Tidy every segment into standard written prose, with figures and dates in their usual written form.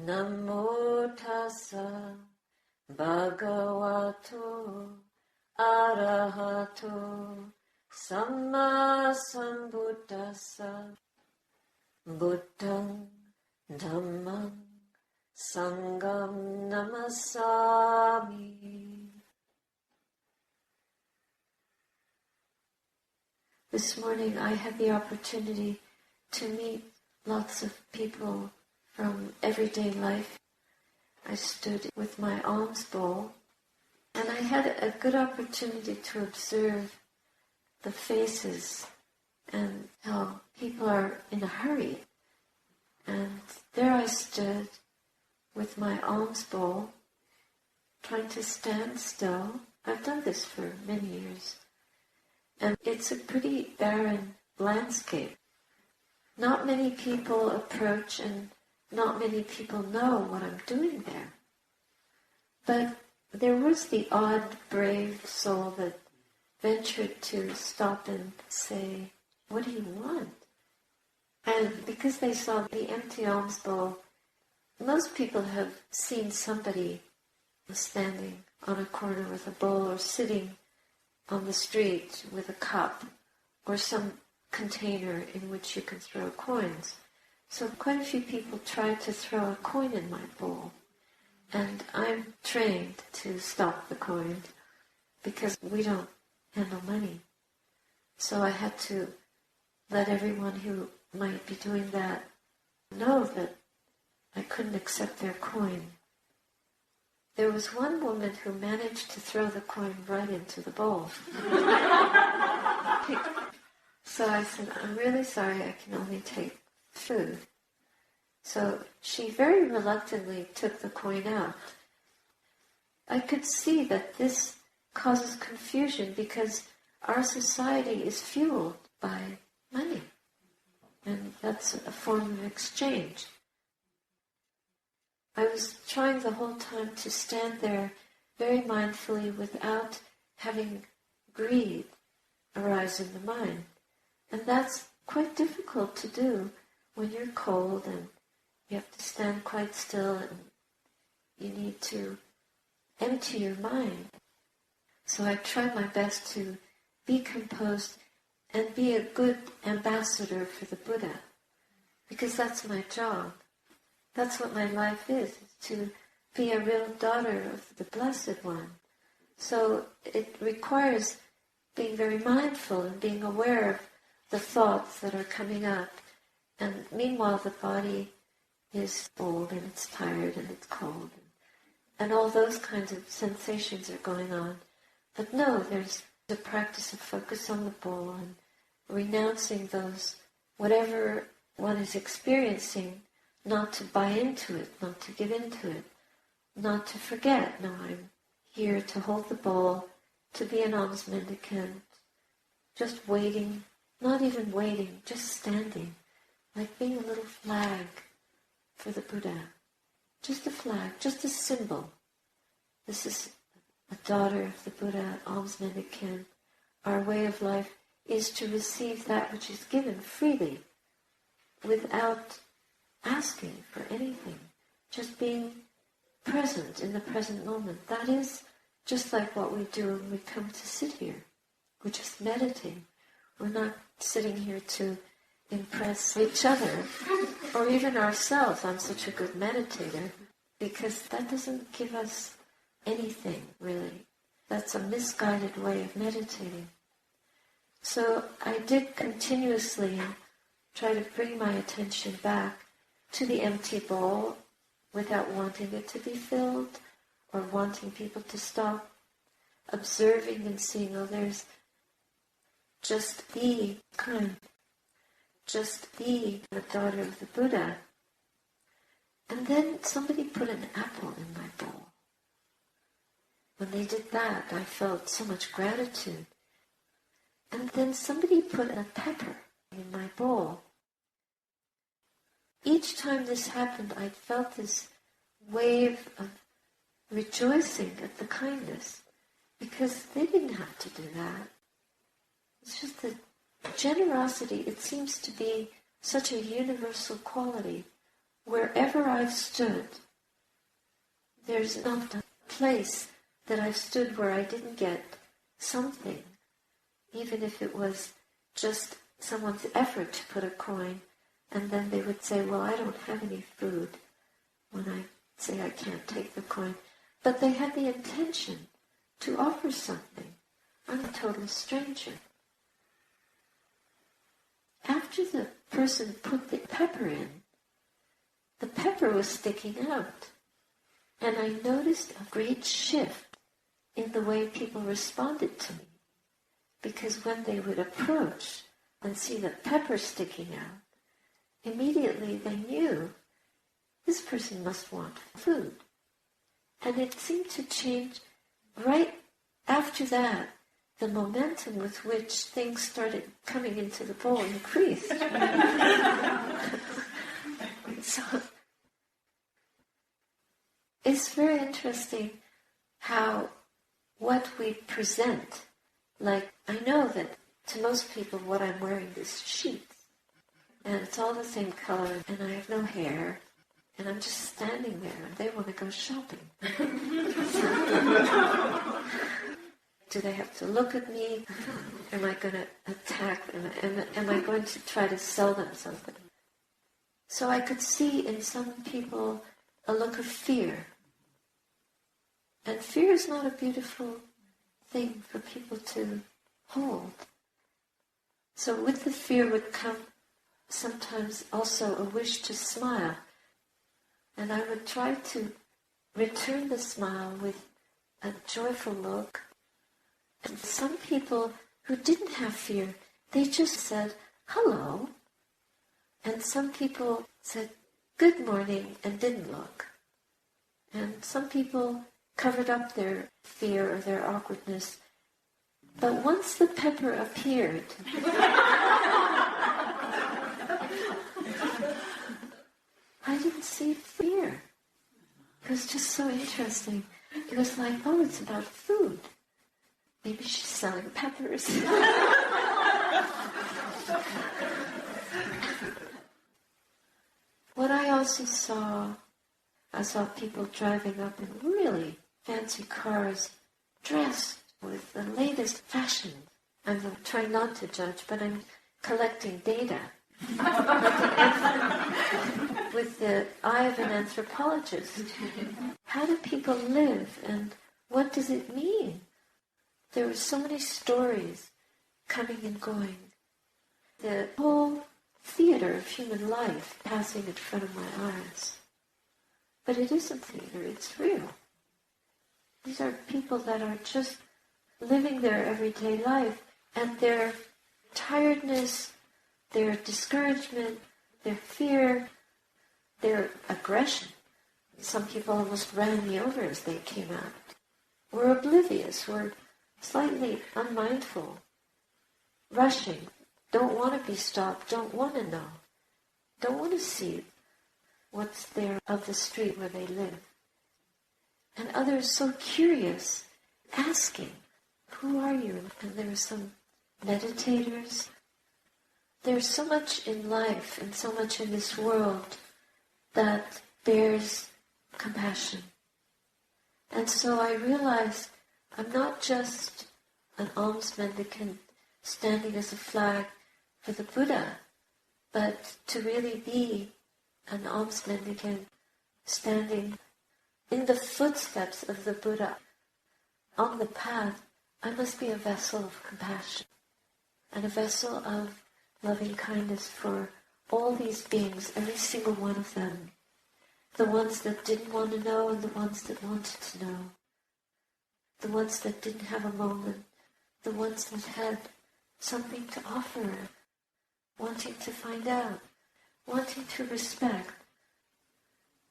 Namo tassa bhagavato arahato samma sambuddhassa buddhang dhammang sangham namasami. This morning I had the opportunity to meet lots of people from everyday life. I stood with my alms bowl and I had a good opportunity to observe the faces and how people are in a hurry. And there I stood with my alms bowl, trying to stand still. I've done this for many years. And it's a pretty barren landscape. Not many people approach and not many people know what I'm doing there. But there was the odd, brave soul that ventured to stop and say, "What do you want?" And because they saw the empty alms bowl, most people have seen somebody standing on a corner with a bowl or sitting on the street with a cup or some container in which you can throw coins. So quite a few people tried to throw a coin in my bowl. And I'm trained to stop the coin because we don't handle money. So I had to let everyone who might be doing that know that I couldn't accept their coin. There was one woman who managed to throw the coin right into the bowl. So I said, "I'm really sorry, I can only take food." So she very reluctantly took the coin out. I could see that this causes confusion because our society is fueled by money. And that's a form of exchange. I was trying the whole time to stand there very mindfully without having greed arise in the mind. And that's quite difficult to do when you're cold and you have to stand quite still and you need to empty your mind. So I tried my best to be composed and be a good ambassador for the Buddha, because that's my job. That's what my life is to be a real daughter of the Blessed One. So it requires being very mindful and being aware of the thoughts that are coming up. And meanwhile the body is old and it's tired and it's cold. And all those kinds of sensations are going on. But no, there's a practice of focus on the bowl and renouncing those, whatever one is experiencing, not to buy into it, not to give into it, not to forget. No, I'm here to hold the bowl, to be an alms mendicant, just waiting, not even waiting, just standing, like being a little flag for the Buddha. Just a flag, just a symbol. This is a daughter of the Buddha, alms mendicant. Our way of life is to receive that which is given freely, without asking for anything, just being present in the present moment. That is just like what we do when we come to sit here. We're just meditating. We're not sitting here to impress each other or even ourselves. I'm such a good meditator, because that doesn't give us anything, really. That's a misguided way of meditating. So I did continuously try to bring my attention back to the empty bowl without wanting it to be filled or wanting people to stop, observing and seeing, oh, there's just be kind, just be the daughter of the Buddha. And then somebody put an apple in my bowl. When they did that, I felt so much gratitude. And then somebody put a pepper in my bowl. Each time this happened, I felt this wave of rejoicing at the kindness, because they didn't have to do that. It's just that generosity, it seems to be such a universal quality. wherever I've stood, there's not a place that I've stood where I didn't get something, even if it was just someone's effort to put a coin, and then they would say, well, I don't have any food, when I say I can't take the coin. But they had the intention to offer something. I'm a total stranger. After the person put the pepper in, the pepper was sticking out. And I noticed a great shift in the way people responded to me. Because when they would approach and see the pepper sticking out, immediately they knew this person must want food. And it seemed to change right after that. The momentum with which things started coming into the bowl increased. So it's very interesting how what we present, like I know that to most people what I'm wearing is sheets, and it's all the same color, and I have no hair, and I'm just standing there, and they want to go shopping. Do they have to look at me? Am I going to attack them? Am I going to try to sell them something? So I could see in some people a look of fear. And fear is not a beautiful thing for people to hold. So with the fear would come sometimes also a wish to smile. And I would try to return the smile with a joyful look. And some people who didn't have fear, they just said, hello. And some people said, good morning, and didn't look. And some people covered up their fear or their awkwardness. But once the pepper appeared, I didn't see fear. It was just so interesting. It was like, oh, it's about food. Maybe she's selling peppers. What I also saw, I saw people driving up in really fancy cars, dressed with the latest fashion. I'm trying not to judge, but I'm collecting data. With the eye of an anthropologist. How do people live, and what does it mean? There were so many stories coming and going. The whole theater of human life passing in front of my eyes. But it isn't theater, it's real. These are people that are just living their everyday life, and their tiredness, their discouragement, their fear, their aggression. Some people almost ran me over as they came out. Were oblivious, were slightly unmindful, rushing, don't want to be stopped, don't want to know, don't want to see what's there of the street where they live. And others so curious, asking, who are you? And there were some meditators. There's so much in life and so much in this world that bears compassion. And so I realized I'm not just an alms mendicant standing as a flag for the Buddha, but to really be an alms mendicant standing in the footsteps of the Buddha on the path. I must be a vessel of compassion and a vessel of loving kindness for all these beings, every single one of them. The ones that didn't want to know and the ones that wanted to know. The ones that didn't have a moment. The ones that had something to offer. Wanting to find out. Wanting to respect.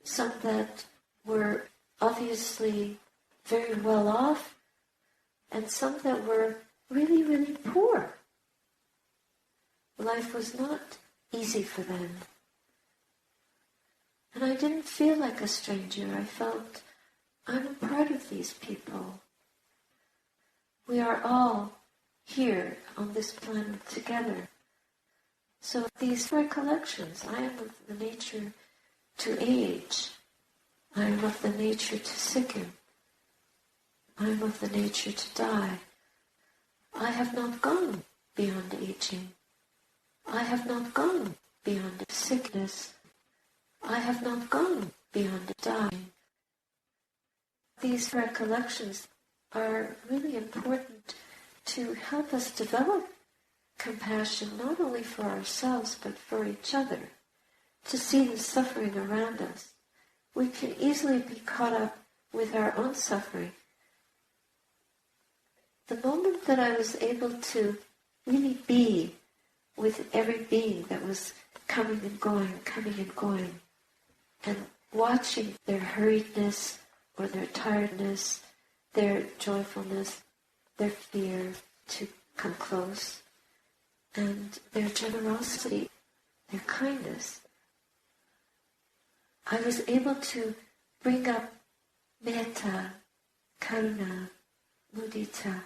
Some that were obviously very well off. And some that were really, really poor. Life was not easy for them. And I didn't feel like a stranger. I felt I'm a part of these people. We are all here on this planet together. So these recollections, I am of the nature to age. I am of the nature to sicken. I am of the nature to die. I have not gone beyond aging. I have not gone beyond sickness. I have not gone beyond dying. These recollections are really important to help us develop compassion not only for ourselves but for each other, to see the suffering around us. We can easily be caught up with our own suffering. The moment that I was able to really be with every being that was coming and going, and watching their hurriedness or their tiredness, their joyfulness, their fear to come close, and their generosity, their kindness, I was able to bring up metta, karuna, mudita,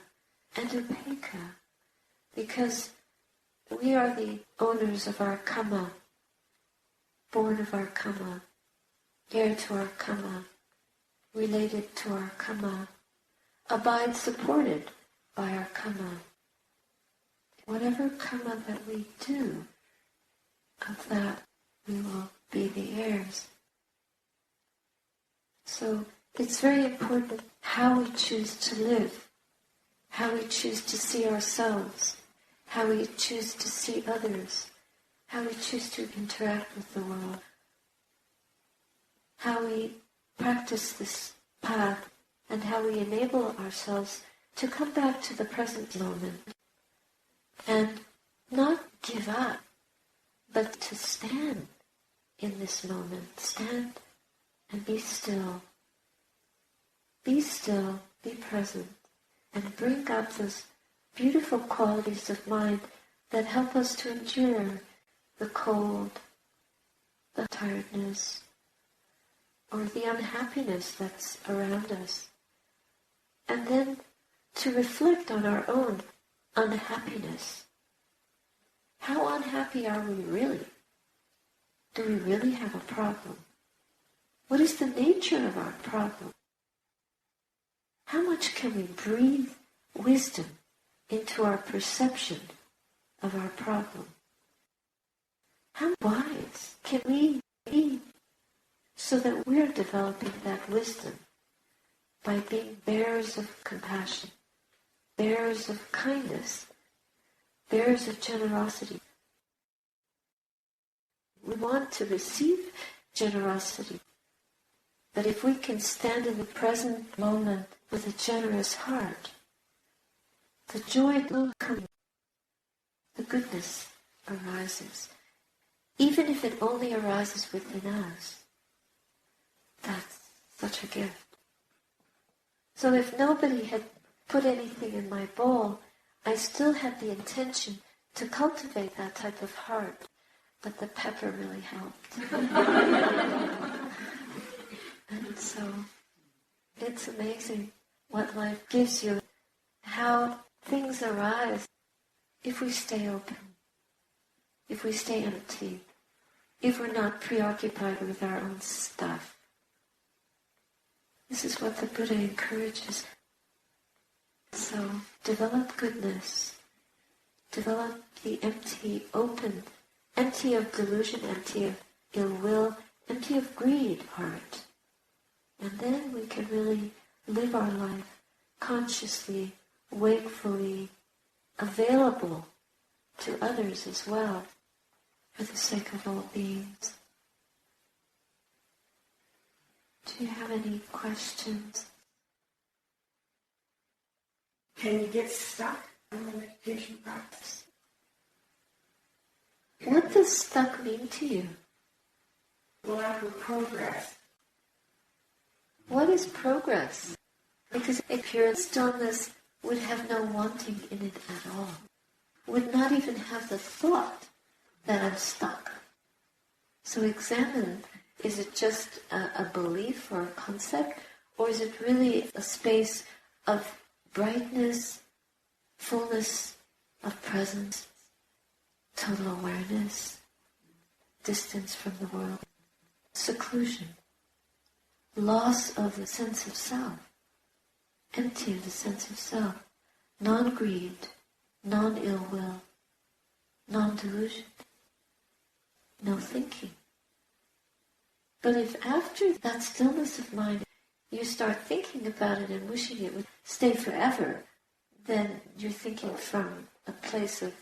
and upekkha, because we are the owners of our karma, born of our karma, heir to our karma, related to our karma, abide supported by our karma. Whatever karma that we do, of that we will be the heirs. So it's very important how we choose to live, how we choose to see ourselves, how we choose to see others, how we choose to interact with the world, how we practice this path, and how we enable ourselves to come back to the present moment and not give up, but to stand in this moment. Stand and be still. Be still, be present, and bring up those beautiful qualities of mind that help us to endure the cold, the tiredness, or the unhappiness that's around us. And then to reflect on our own unhappiness. How unhappy are we really? Do we really have a problem? What is the nature of our problem? How much can we breathe wisdom into our perception of our problem? How wise can we be so that we're developing that wisdom by being bearers of compassion, bearers of kindness, bearers of generosity? We want to receive generosity, but if we can stand in the present moment with a generous heart, the joy will come, the goodness arises, even if it only arises within us. That's such a gift. So if nobody had put anything in my bowl, I still had the intention to cultivate that type of heart, but the pepper really helped. And so it's amazing what life gives you, how things arise if we stay open, if we stay empty, if we're not preoccupied with our own stuff. This is what the Buddha encourages. So develop goodness, develop the empty, open, empty of delusion, empty of ill will, empty of greed heart. And then we can really live our life consciously, wakefully, available to others as well, for the sake of all beings. Do you have any questions? Can you get stuck in the meditation practice? What does stuck mean to you? Lack of progress. What is progress? Because if pure stillness would have no wanting in it at all, would not even have the thought that I'm stuck. So examine, is it just a belief or a concept, or is it really a space of brightness, fullness of presence, total awareness, distance from the world? seclusion, loss of the sense of self, empty of the sense of self, non-greed, non-ill will, non-delusion, no thinking. But if after that stillness of mind you start thinking about it and wishing it would stay forever, then you're thinking from a place of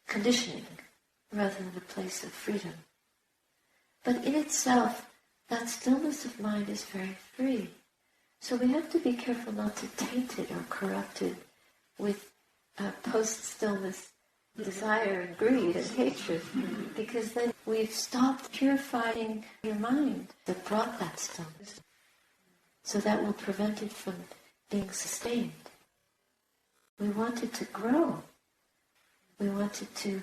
conditioning rather than a place of freedom. But in itself, that stillness of mind is very free. So we have to be careful not to taint it or corrupt it with post-stillness desire and greed and hatred, because then we've stopped purifying your mind that brought that stillness. So that will prevent it from being sustained. We want it to grow. We want it to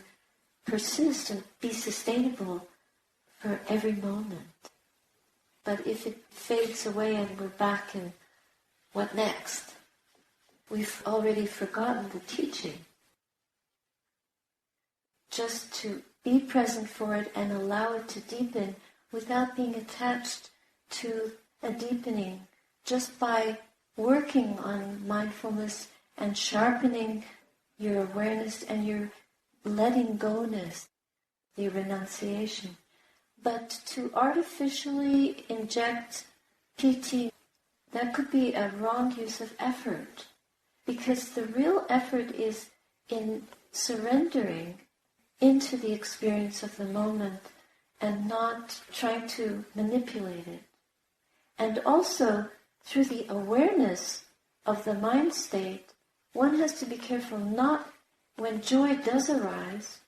persist and be sustainable for every moment. But if it fades away and we're back in what next, we've already forgotten the teaching. Just to be present for it and allow it to deepen without being attached to a deepening, just by working on mindfulness and sharpening your awareness and your letting go-ness, the renunciation. But to artificially inject PT, that could be a wrong use of effort, because the real effort is in surrendering into the experience of the moment and not trying to manipulate it. And also, through the awareness of the mind state, one has to be careful not, when joy does arise,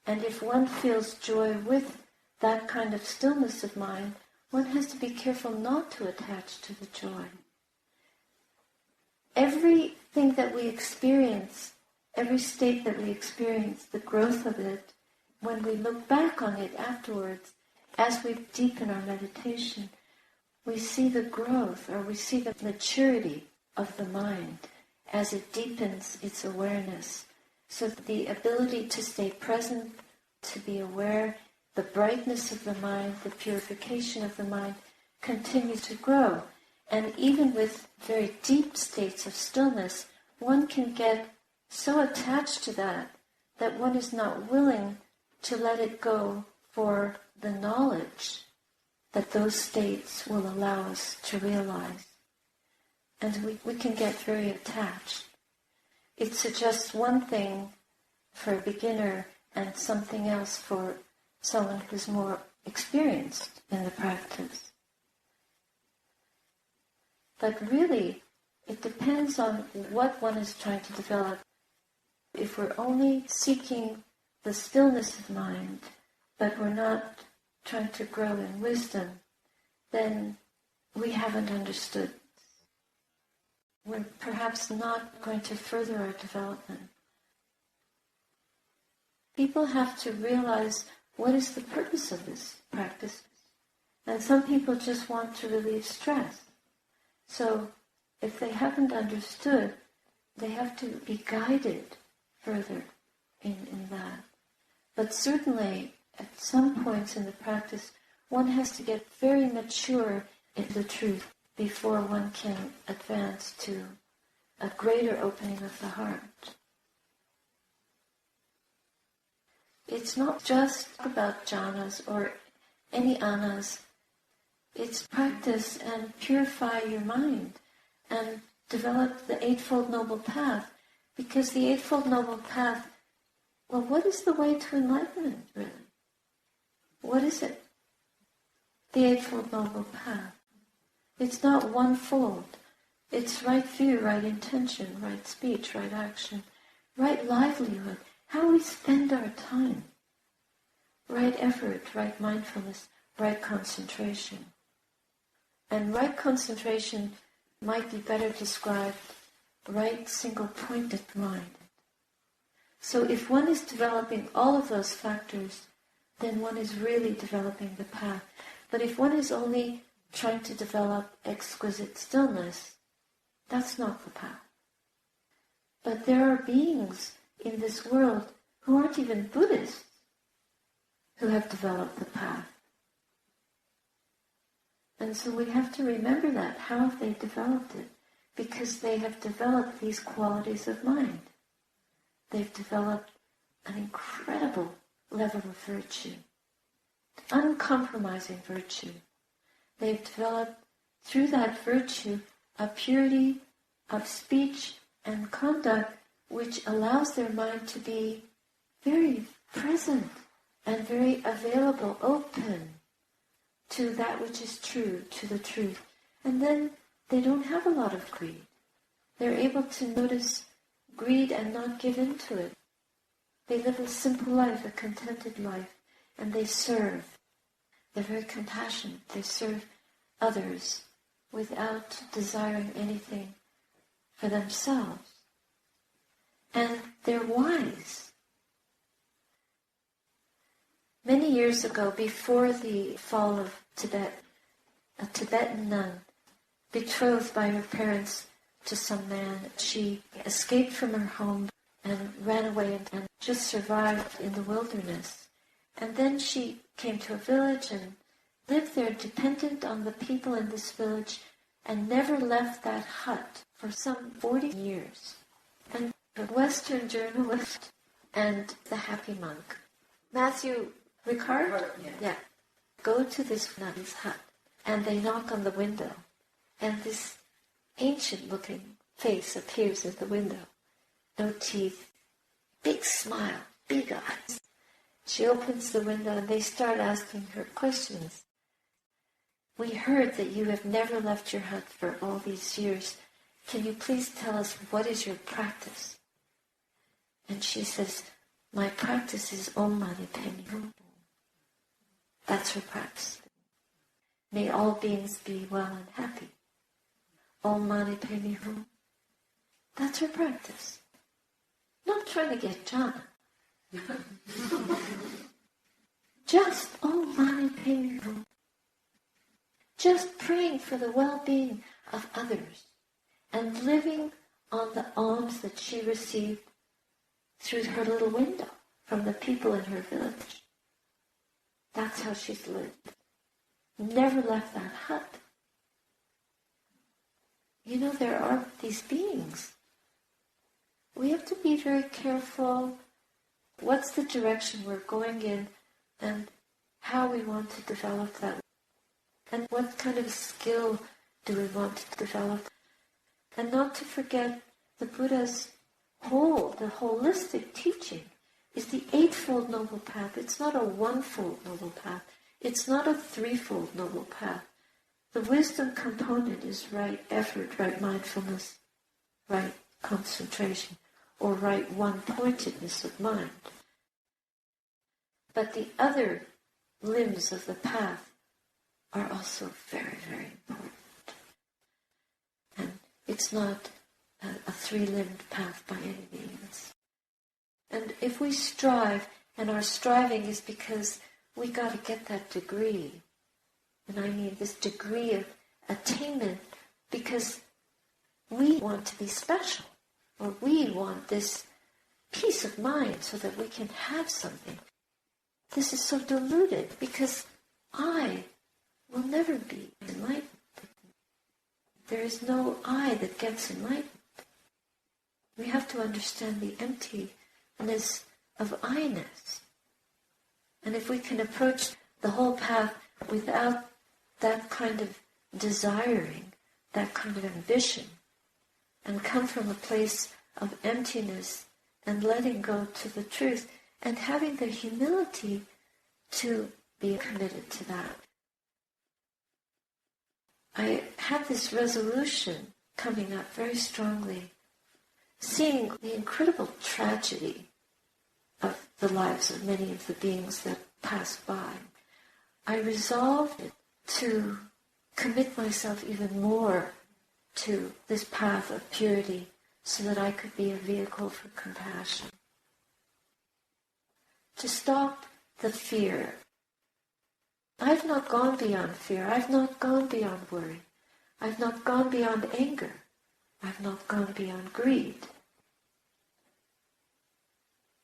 and if one feels joy with that kind of stillness of mind, one has to be careful not to attach to the joy. Everything that we experience, every state that we experience, the growth of it, when we look back on it afterwards, as we deepen our meditation, we see the growth, or we see the maturity of the mind as it deepens its awareness. So the ability to stay present, to be aware, the brightness of the mind, the purification of the mind continues to grow. And even with very deep states of stillness, one can get so attached to that one is not willing to let it go for the knowledge that those states will allow us to realize. And we can get very attached. It suggests one thing for a beginner and something else for someone who's more experienced in the practice. But really, it depends on what one is trying to develop. If we're only seeking the stillness of mind, but we're not trying to grow in wisdom, then we haven't understood. We're perhaps not going to further our development. People have to realize what is the purpose of this practice. And some people just want to relieve stress. So if they haven't understood, they have to be guided further in that. But certainly, at some points in the practice, one has to get very mature in the truth before one can advance to a greater opening of the heart. It's not just about jhanas or any anas. It's practice and purify your mind and develop the Eightfold Noble Path. Because the Eightfold Noble Path, well, what is the way to enlightenment, really? What is it? The Eightfold Noble Path. It's not one fold. It's right view, right intention, right speech, right action, right livelihood, how we spend our time, right effort, right mindfulness, right concentration. And right concentration might be better described right single-pointed mind. So if one is developing all of those factors, then one is really developing the path. But if one is only trying to develop exquisite stillness, that's not the path. But there are beings in this world who aren't even Buddhists who have developed the path. And so we have to remember that. How have they developed it? Because they have developed these qualities of mind. They've developed an incredible level of virtue, uncompromising virtue. They've developed, through that virtue, a purity of speech and conduct which allows their mind to be very present and very available, open to that which is true, to the truth. And then they don't have a lot of greed. They're able to notice greed and not give in to it. They live a simple life, a contented life, and they serve. They're very compassionate. They serve others without desiring anything for themselves. And they're wise. Many years ago, before the fall of Tibet, a Tibetan nun, betrothed by her parents to some man, she escaped from her home and ran away and just survived in the wilderness. And then she came to a village and lived there dependent on the people in this village and never left that hut for some 40 years. And the Western journalist and the happy monk, Matthew Ricard, yeah, go to this nun's hut and they knock on the window and this ancient-looking face appears at the window. No teeth, big smile, big eyes. She opens the window and they start asking her questions. We heard that you have never left your hut for all these years. Can you please tell us what is your practice? And she says, my practice is Om Mani Padme Hum. That's her practice. May all beings be well and happy. Om Mani Padme Hum. That's her practice. Not trying to get jhana. Just Om Mani Padme Hum. Just praying for the well-being of others and living on the alms that she received through her little window from the people in her village. That's how she's lived. Never left that hut. You know, there are these beings. We have to be very careful what's the direction we're going in and how we want to develop that. And what kind of skill do we want to develop? And not to forget the Buddha's the holistic teaching is the eightfold noble path. It's not a one-fold noble path. It's not a threefold noble path. The wisdom component is right effort, right mindfulness, right concentration, or right one-pointedness of mind. But the other limbs of the path are also very, very important. And it's not a three-limbed path by any means. And if we strive, and our striving is because we got to get that degree, and I mean this degree of attainment because we want to be special, or we want this peace of mind so that we can have something. This is so diluted because I will never be enlightened. There is no I that gets enlightened. We have to understand the emptiness of I-ness. And if we can approach the whole path without that kind of desiring, that kind of ambition, and come from a place of emptiness and letting go to the truth and having the humility to be committed to that. I had this resolution coming up very strongly, seeing the incredible tragedy of the lives of many of the beings that passed by. I resolved to commit myself even more to this path of purity so that I could be a vehicle for compassion. To stop the fear. I've not gone beyond fear. I've not gone beyond worry. I've not gone beyond anger. I've not gone beyond greed.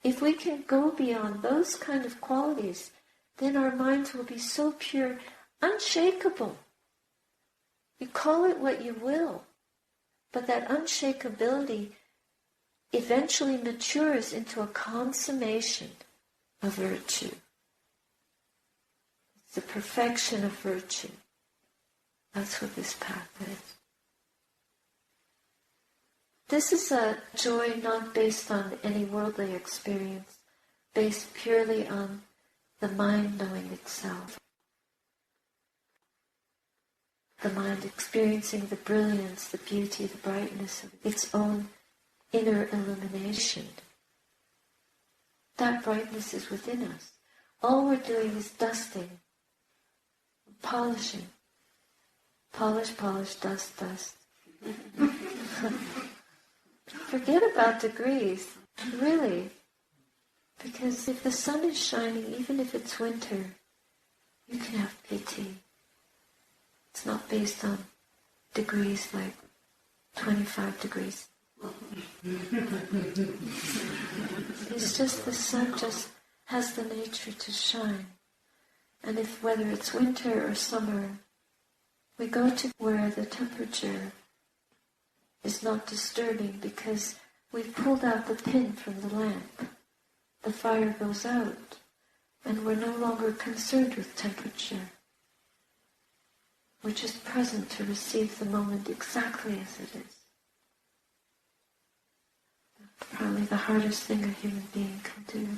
If we can go beyond those kind of qualities, then our minds will be so pure, unshakable. You call it what you will, but that unshakability eventually matures into a consummation of virtue. It's the perfection of virtue. That's what this path is. This is a joy not based on any worldly experience, based purely on the mind knowing itself. The mind experiencing the brilliance, the beauty, the brightness of its own inner illumination. That brightness is within us. All we're doing is dusting, polishing. Polish, polish, dust, dust. Forget about degrees, really. Because if the sun is shining, even if it's winter, you can have pity. It's not based on degrees like 25 degrees. It's just the sun just has the nature to shine. And if whether it's winter or summer, we go to where the temperature is not disturbing because we've pulled out the pin from the lamp. The fire goes out, and we're no longer concerned with temperature. We're just present to receive the moment exactly as it is. Probably the hardest thing a human being can do.